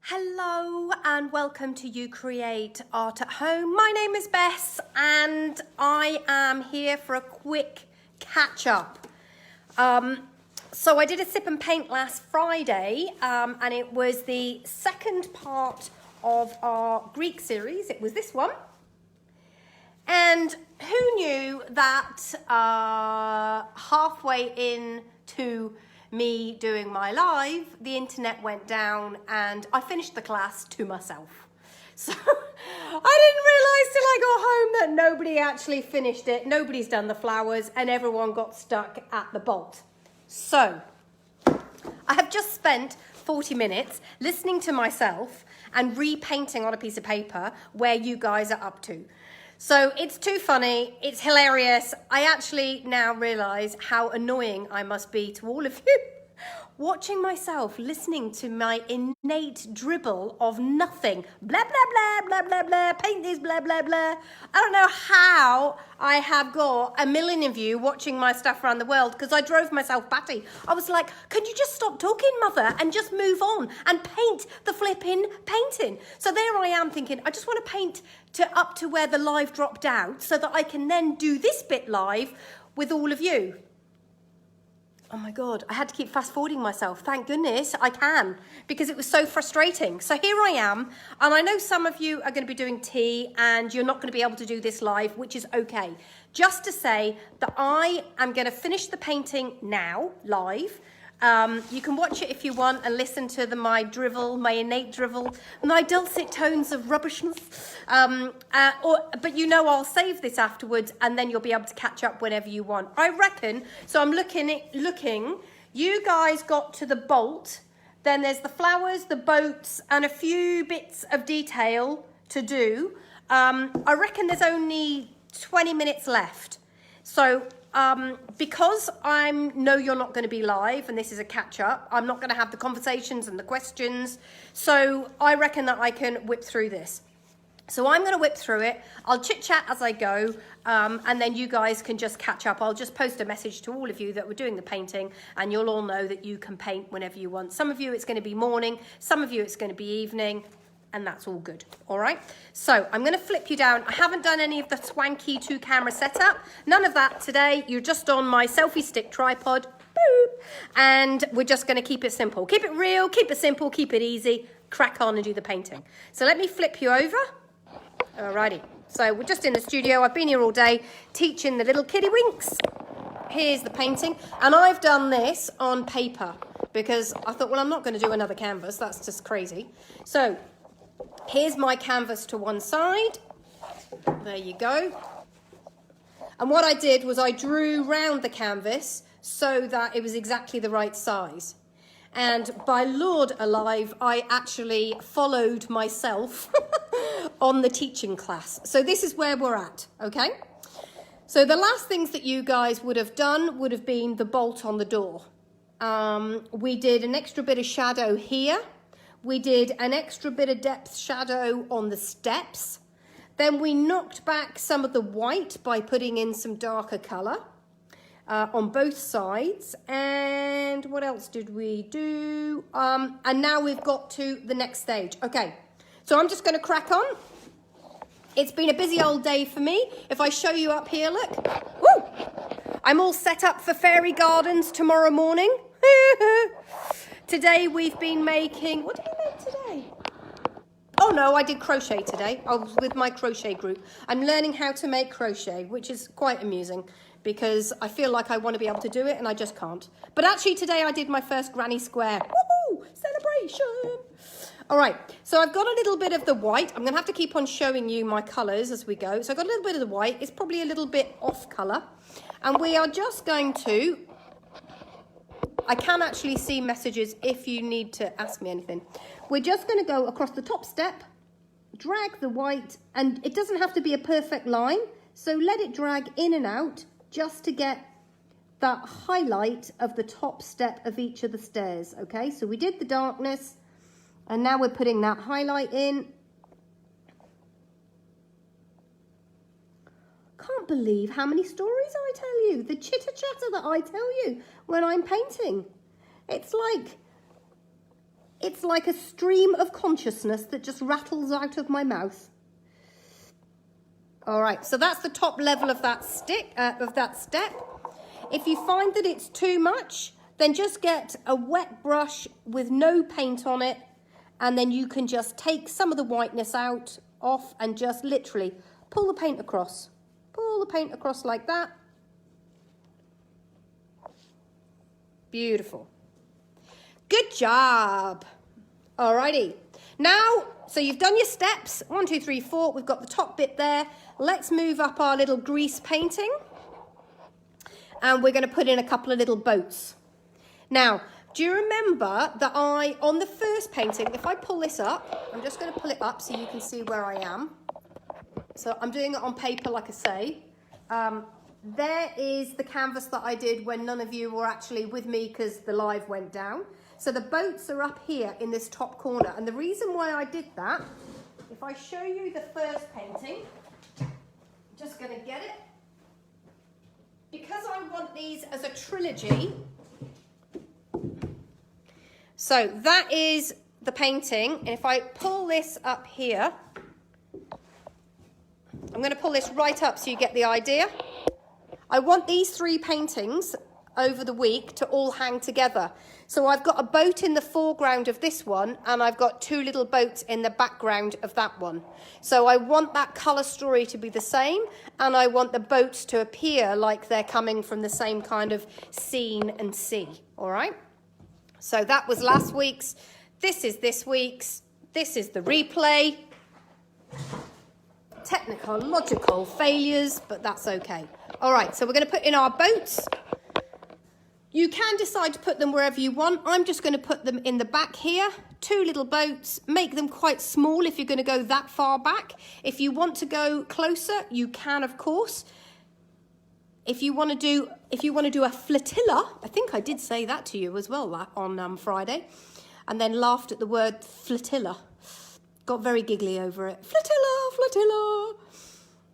Hello and welcome to You Create Art at Home. My name is Bess and I am here for a quick catch up. So I did a sip and paint last Friday and it was the second part of our Greek series. It was this one. And who knew that halfway into me doing my live, the internet went down and I finished the class to myself. So I didn't realise till I got home that nobody actually finished it. Nobody's done the flowers and everyone got stuck at the bolt. So I have just spent 40 minutes listening to myself and repainting on a piece of paper where you guys are up to. So it's too funny, it's hilarious. I actually now realise how annoying I must be to all of you. Watching myself, listening to my innate dribble of nothing. Blah, blah, blah, blah, blah, blah, paint this, blah, blah, blah. I don't know how I have got a million of you watching my stuff around the world because I drove myself batty. I was like, can you just stop talking, mother, and just move on and paint the flipping painting? So there I am thinking, I just want to paint up to where the live dropped out so that I can then do this bit live with all of you. Oh my God, I had to keep fast forwarding myself. Thank goodness I can, because it was so frustrating. So here I am, and I know some of you are going to be doing tea and you're not going to be able to do this live, which is okay. Just to say that I am going to finish the painting now, live. You can watch it if you want and listen to my drivel, my innate drivel, my dulcet tones of rubbishness. But you know I'll save this afterwards and then you'll be able to catch up whenever you want. I reckon, so I'm looking, you guys got to the bolt, then there's the flowers, the boats and a few bits of detail to do. I reckon there's only 20 minutes left. So because I know you're not going to be live and this is a catch up, I'm not going to have the conversations and the questions. So I reckon that I can whip through this. So I'm going to whip through it. I'll chit chat as I go and then you guys can just catch up. I'll just post a message to all of you that were doing the painting and you'll all know that you can paint whenever you want. Some of you it's going to be morning, some of you it's going to be evening. And that's all good, all right? So I'm gonna flip you down. I haven't done any of the swanky 2-camera setup. None of that today. You're just on my selfie stick tripod. Boop. And we're just gonna keep it simple. Keep it real, keep it simple, keep it easy. Crack on and do the painting. So let me flip you over. Alrighty. So we're just in the studio. I've been here all day teaching the little kiddie winks. Here's the painting. And I've done this on paper because I thought, well, I'm not gonna do another canvas. That's just crazy. So here's my canvas to one side. There you go. And what I did was I drew round the canvas so that it was exactly the right size. And by Lord alive, I actually followed myself on the teaching class. So this is where we're at, okay? So the last things that you guys would have done would have been the bolt on the door. We did an extra bit of shadow here. We did an extra bit of depth shadow on the steps. Then we knocked back some of the white by putting in some darker colour on both sides. And what else did we do? And now we've got to the next stage. Okay, so I'm just going to crack on. It's been a busy old day for me. If I show you up here, look. Woo! I'm all set up for fairy gardens tomorrow morning. Today we've been making, what did I make today? Oh no, I did crochet today. I was with my crochet group. I'm learning how to make crochet, which is quite amusing because I feel like I want to be able to do it and I just can't. But actually today I did my first granny square. Woohoo! Celebration! All right, so I've got a little bit of the white. I'm gonna have to keep on showing you my colors as we go. So I've got a little bit of the white. It's probably a little bit off color. And we are just going to, I can actually see messages if you need to ask me anything. We're just going to go across the top step, drag the white, and it doesn't have to be a perfect line, so let it drag in and out just to get that highlight of the top step of each of the stairs, okay? So we did the darkness, and now we're putting that highlight in. Can't believe how many stories I tell you, the chitter chatter that I tell you when I'm painting. It's like It's like a stream of consciousness that just rattles out of my mouth. All right, so that's the top level of that step. If you find that it's too much, then just get a wet brush with no paint on it, and then you can just take some of the whiteness off and just literally pull the paint across. Pull the paint across like that. Beautiful. Good job. Alrighty. Now, so you've done your steps. 1, 2, 3, 4. We've got the top bit there. Let's move up our little grease painting. And we're going to put in a couple of little boats. Now, do you remember that on the first painting, if I pull this up, I'm just going to pull it up so you can see where I am. So I'm doing it on paper, like I say. There is the canvas that I did when none of you were actually with me because the live went down. So the boats are up here in this top corner. And the reason why I did that, if I show you the first painting, I'm just going to get it. Because I want these as a trilogy. So that is the painting. And if I pull this up here, I'm going to pull this right up so you get the idea. I want these 3 paintings over the week to all hang together. So I've got a boat in the foreground of this one, and I've got 2 little boats in the background of that one. So I want that colour story to be the same, and I want the boats to appear like they're coming from the same kind of scene and sea, all right? So that was last week's. This is this week's. This is the replay. Technological failures, but that's okay. All right, so we're going to put in our boats. You can decide to put them wherever you want. I'm just going to put them in the back here. 2 little boats. Make them quite small if you're going to go that far back. If you want to go closer, you can, of course. If you want to do a flotilla, I think I did say that to you as well on Friday, and then laughed at the word flotilla. Got very giggly over it. Flotilla, flotilla.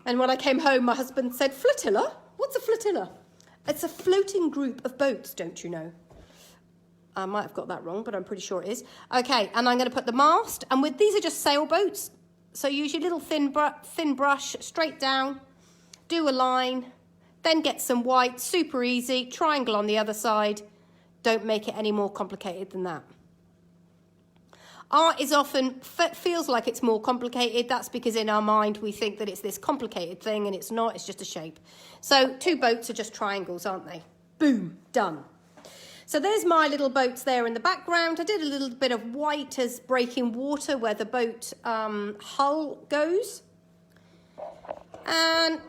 And when I came home, my husband said, flotilla? What's a flotilla? It's a floating group of boats, don't you know? I might have got that wrong, but I'm pretty sure it is. Okay, and I'm going to put the mast. And these are just sailboats. So use your little thin brush, straight down, do a line, then get some white, super easy, triangle on the other side. Don't make it any more complicated than that. Art is often feels like it's more complicated. That's because in our mind we think that it's this complicated thing, and it's not. It's just a shape. So 2 boats are just triangles, aren't they? Boom, done. So there's my little boats there in the background. I did a little bit of white as breaking water where the boat hull goes. And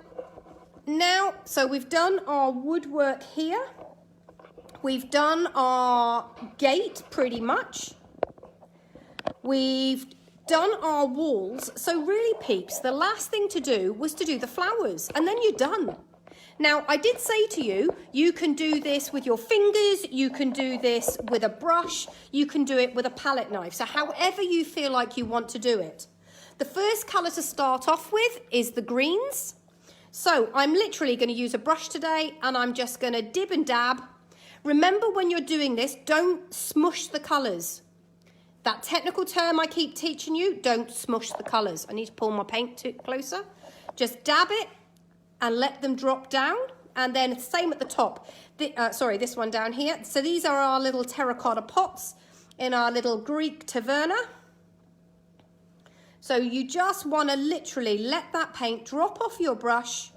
now, so we've done our woodwork here. We've done our gate pretty much. We've done our walls. So really, peeps, the last thing to do was to do the flowers, and then you're done. Now, I did say to you, you can do this with your fingers, you can do this with a brush, you can do it with a palette knife. So however you feel like you want to do it. The first colour to start off with is the greens. So I'm literally going to use a brush today, and I'm just going to dib and dab. Remember, when you're doing this, don't smush the colours. That technical term I keep teaching you, don't smush the colours. I need to pull my paint closer. Just dab it and let them drop down. And then same at the top. This one down here. So these are our little terracotta pots in our little Greek taverna. So you just want to literally let that paint drop off your brush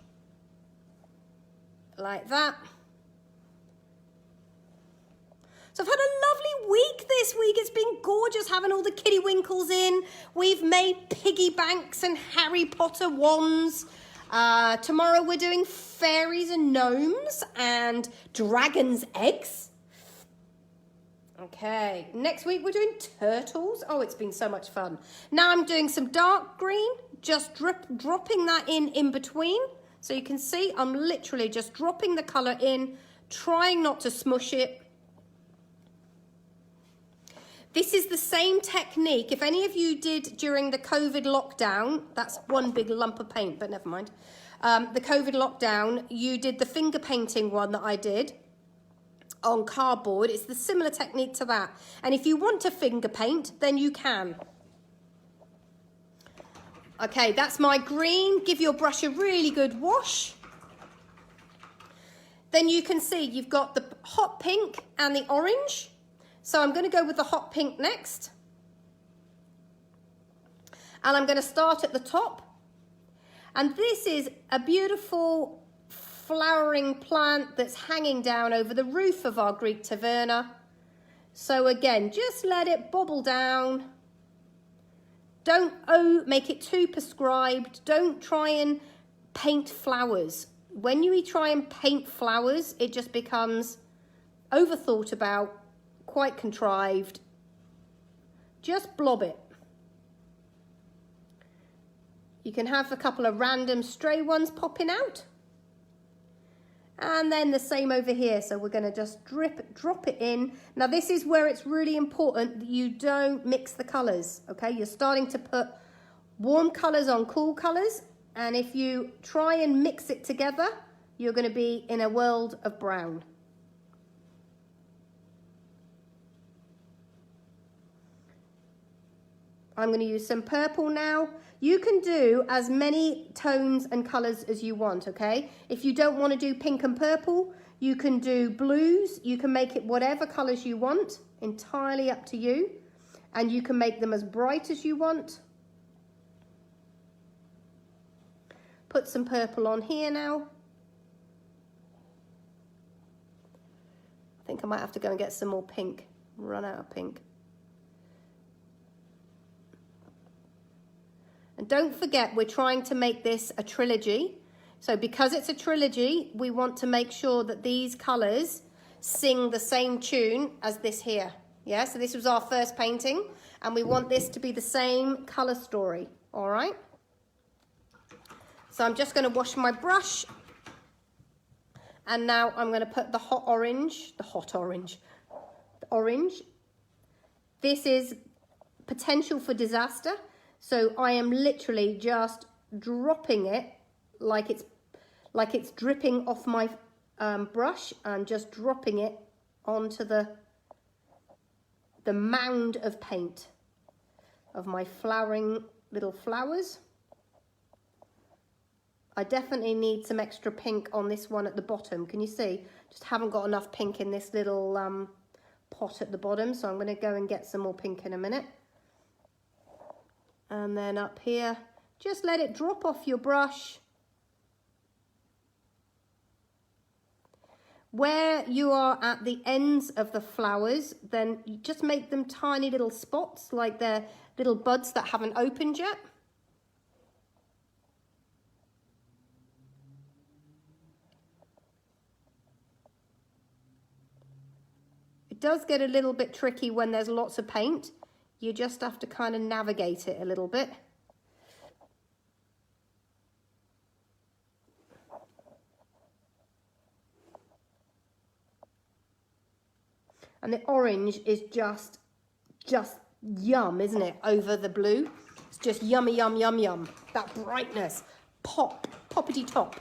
like that. So I've had a lovely week this week. It's been gorgeous having all the kiddie winkles in. We've made piggy banks and Harry Potter wands. Tomorrow we're doing fairies and gnomes and dragons' eggs. Okay, next week we're doing turtles. Oh, it's been so much fun. Now I'm doing some dark green, just dropping that in between. So you can see I'm literally just dropping the colour in, trying not to smush it. This is the same technique. If any of you did during the COVID lockdown, that's one big lump of paint, but never mind. The COVID lockdown, you did the finger painting one that I did. on cardboard. It's the similar technique to that. And if you want to finger paint, then you can. Okay, that's my green. Give your brush a really good wash. Then you can see you've got the hot pink and the orange. So I'm going to go with the hot pink next. And I'm going to start at the top. And this is a beautiful flowering plant that's hanging down over the roof of our Greek taverna. So again, just let it bobble down. Don't make it too prescribed. Don't try and paint flowers. When you try and paint flowers, it just becomes overthought about, quite contrived. Just blob it. You can have a couple of random stray ones popping out. And then the same over here. So we're going to just drop it in. Now this is where it's really important that you don't mix the colours, okay? You're starting to put warm colours on cool colours. And if you try and mix it together, you're going to be in a world of brown. I'm going to use some purple now. You can do as many tones and colours as you want, okay? If you don't want to do pink and purple, you can do blues. You can make it whatever colours you want, entirely up to you. And you can make them as bright as you want. Put some purple on here now. I think I might have to go and get some more pink. Run out of pink. And don't forget, we're trying to make this a trilogy. So because it's a trilogy, we want to make sure that these colours sing the same tune as this here. Yeah, so this was our first painting, and we want this to be the same colour story, all right? So I'm just going to wash my brush. And now I'm going to put the orange. This is potential for disaster. So I am literally just dropping it like it's dripping off my brush, and just dropping it onto the mound of paint of my flowering little flowers. I definitely need some extra pink on this one at the bottom. Can you see? Just haven't got enough pink in this little pot at the bottom, so I'm going to go and get some more pink in a minute. And then up here, just let it drop off your brush. Where you are at the ends of the flowers, then you just make them tiny little spots, like they're little buds that haven't opened yet. It does get a little bit tricky when there's lots of paint. You just have to kind of navigate it a little bit. And the orange is just yum, isn't it, over the blue? It's just yummy, yum, yum, yum. That brightness, poppity top.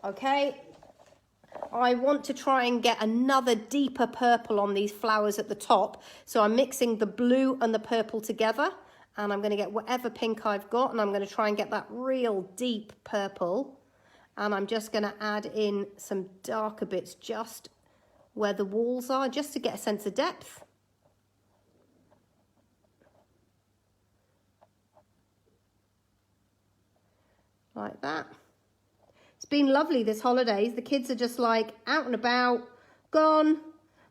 Okay. I want to try and get another deeper purple on these flowers at the top. So I'm mixing the blue and the purple together, and I'm going to get whatever pink I've got, and I'm going to try and get that real deep purple. And I'm just going to add in some darker bits just where the walls are, just to get a sense of depth. Like that. It's been lovely this holidays. The kids are just like out and about, gone.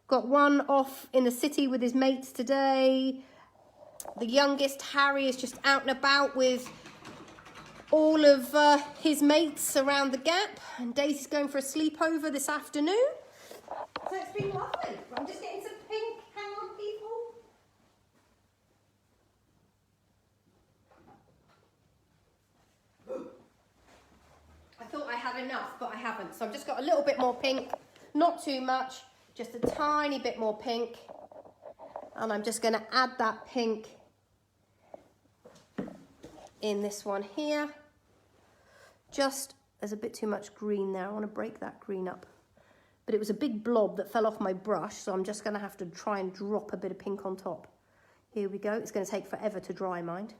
Got one off in the city with his mates today. The youngest, Harry, is just out and about with all of his mates around the Gap. And Daisy's going for a sleepover this afternoon. So it's been lovely. I'm just getting some pink. Hang on, people. I thought I had enough, but I haven't. So I've just got a little bit more pink. Not too much. Just a tiny bit more pink. And I'm just going to add that pink in this one here. Just, there's a bit too much green there. I want to break that green up. but it was a big blob that fell off my brush, so I'm just going to have to try and drop a bit of pink on top. Here we go. It's going to take forever to dry, mind.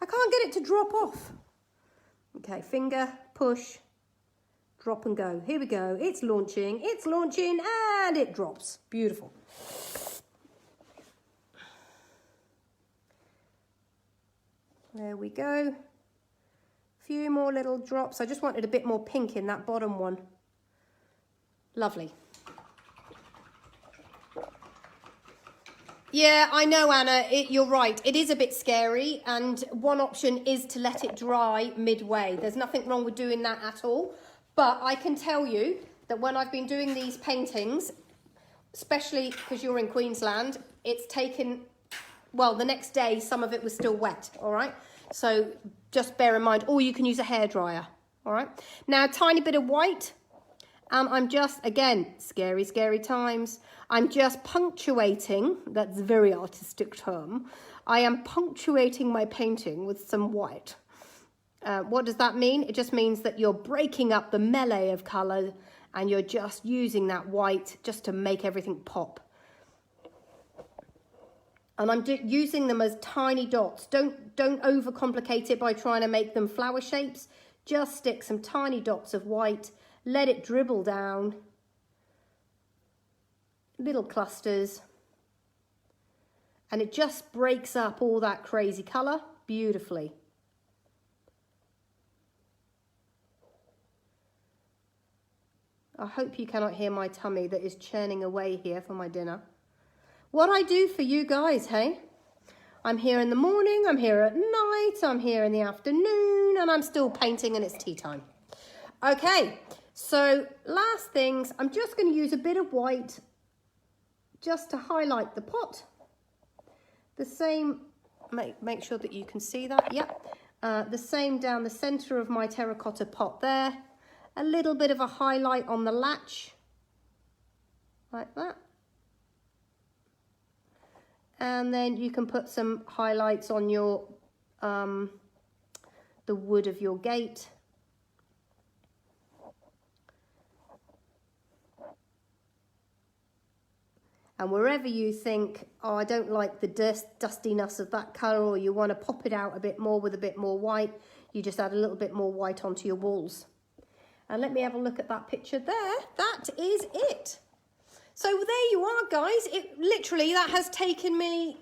I can't get it to drop off. Okay, finger, push, drop and go. Here we go. It's launching, and it drops. Beautiful. There we go. Few more little drops. I just wanted a bit more pink in that bottom one. Lovely. Yeah, I know, Anna, you're right. It is a bit scary, and one option is to let it dry midway. There's nothing wrong with doing that at all. But I can tell you that when I've been doing these paintings, especially because you're in Queensland, it's taken, well, the next day, some of it was still wet, all right? So just bear in mind, or you can use a hairdryer, all right? Now, a tiny bit of white. I'm just, again, scary, scary times. I'm just punctuating, that's a very artistic term. I am punctuating my painting with some white. What does that mean? It just means that you're breaking up the melee of colour and you're just using that white just to make everything pop. And I'm using them as tiny dots. Don't overcomplicate it by trying to make them flower shapes. Just stick some tiny dots of white. Let it dribble down. Little clusters. And it just breaks up all that crazy colour beautifully. I hope you cannot hear my tummy that is churning away here for my dinner. What I do for you guys, hey? I'm here in the morning, I'm here at night, I'm here in the afternoon, and I'm still painting and it's tea time. Okay, so last things, I'm just going to use a bit of white just to highlight the pot. The same, make sure that you can see that, yep. The same down the centre of my terracotta pot there. A little bit of a highlight on the latch, like that. And then you can put some highlights on your, the wood of your gate. And wherever you think, oh, I don't like the dustiness of that colour, or you want to pop it out a bit more with a bit more white, you just add a little bit more white onto your walls. And let me have a look at that picture there. That is it. So there you are, guys. It literally, that has taken me,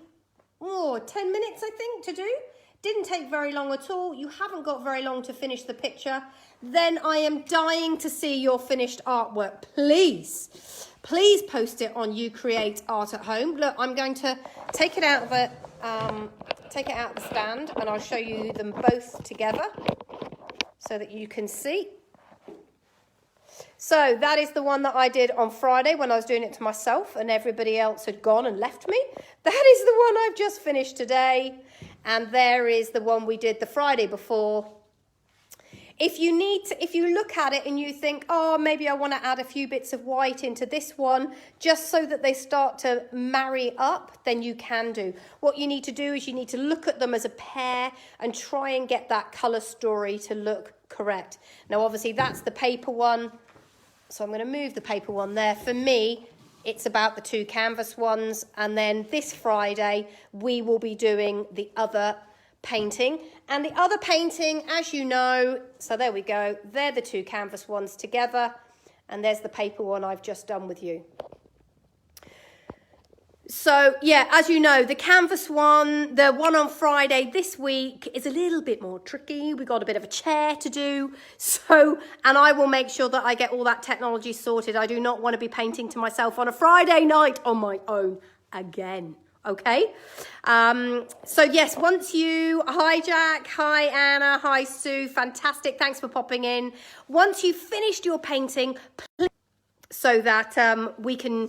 10 minutes, I think, to do. Didn't take very long at all. You haven't got very long to finish the picture. Then I am dying to see your finished artwork. Please, please post it on You Create Art at Home. Look, I'm going to take it out of the stand, and I'll show you them both together so that you can see. So that is the one that I did on Friday when I was doing it to myself and everybody else had gone and left me. That is the one I've just finished today. And there is the one we did the Friday before. If you look at it and you think, oh, maybe I want to add a few bits of white into this one, just so that they start to marry up, then you can do. What you need to do is you need to look at them as a pair and try and get that colour story to look correct. Now, obviously, that's the paper one. So I'm going to move the paper one there. For me, it's about the two canvas ones. And then this Friday, we will be doing the other painting. And the other painting, as you know, so there we go. They're the two canvas ones together. And there's the paper one I've just done with you. So, yeah, as you know, the canvas one, the one on Friday this week is a little bit more tricky. We've got a bit of a chair to do. So, and I will make sure that I get all that technology sorted. I do not want to be painting to myself on a Friday night on my own again. Okay? So, yes, once you... Hi, Jack. Hi, Anna. Hi, Sue. Fantastic. Thanks for popping in. Once you've finished your painting, please, so that we can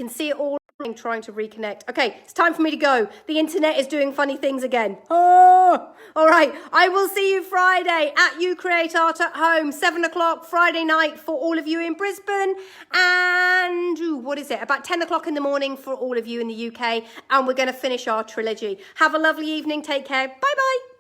see it all. I'm trying to reconnect. Okay, it's time for me to go. The internet is doing funny things again. Oh, all right. I will see you Friday at You Create Art at Home, 7 o'clock Friday night for all of you in Brisbane. And what is it? About 10 o'clock in the morning for all of you in the UK. And we're going to finish our trilogy. Have a lovely evening. Take care. Bye-bye.